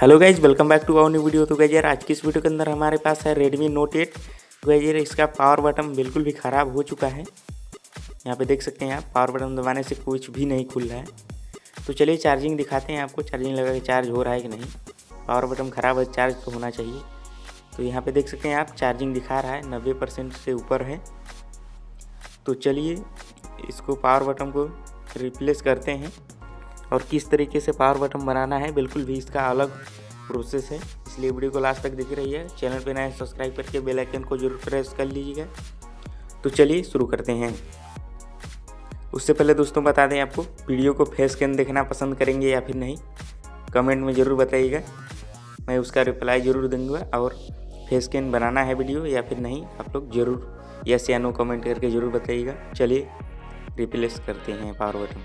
Hello guys, welcome back to our new video. तो guys यार आज की इस वीडियो के अंदर हमारे पास है रेडमी नोट 8। तो गाइज यार इसका पावर बटन बिल्कुल भी ख़राब हो चुका है। यहाँ पे देख सकते हैं आप, पावर बटन दबाने से कुछ भी नहीं खुल रहा है। तो चलिए चार्जिंग दिखाते हैं आपको, चार्जिंग लगा के चार्ज हो रहा है कि नहीं। पावर बटन ख़राब है, चार्ज तो होना चाहिए। तो यहाँ पर देख सकते हैं आप, चार्जिंग दिखा रहा है 90% से ऊपर है। तो चलिए इसको पावर बटन को रिप्लेस करते हैं और किस तरीके से पावर बटन बनाना है, बिल्कुल भी इसका अलग प्रोसेस है। इसलिए वीडियो को लास्ट तक दिख रही है। चैनल पे नए सब्सक्राइब करके बेल आइकन को जरूर प्रेस कर लीजिएगा। तो चलिए शुरू करते हैं। उससे पहले दोस्तों बता दें आपको, वीडियो को फेस स्कैन देखना पसंद करेंगे या फिर नहीं, कमेंट में ज़रूर बताइएगा। मैं उसका रिप्लाई ज़रूर दूंगा। और फेस स्कैन बनाना है वीडियो या फिर नहीं, आप लोग ज़रूर यस या नो कमेंट करके ज़रूर बताइएगा। चलिए रिप्लेस करते हैं पावर बटन।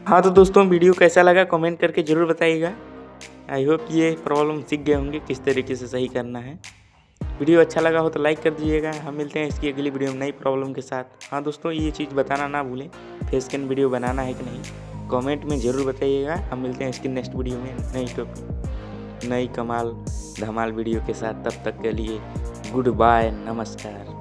हाँ तो दोस्तों, वीडियो कैसा लगा कमेंट करके ज़रूर बताइएगा। आई होप ये प्रॉब्लम सीख गए होंगे किस तरीके से सही करना है। वीडियो अच्छा लगा हो तो लाइक कर दीजिएगा। हम मिलते हैं इसकी अगली वीडियो में नई प्रॉब्लम के साथ। हाँ दोस्तों, ये चीज़ बताना ना भूलें, फेस स्कैन वीडियो बनाना है कि नहीं। कमेंट में ज़रूर बताइएगा। हम मिलते हैं इसकी नेक्स्ट वीडियो में नई टॉपिक, नई कमाल धमाल वीडियो के साथ। तब तक के लिए गुड बाय, नमस्कार।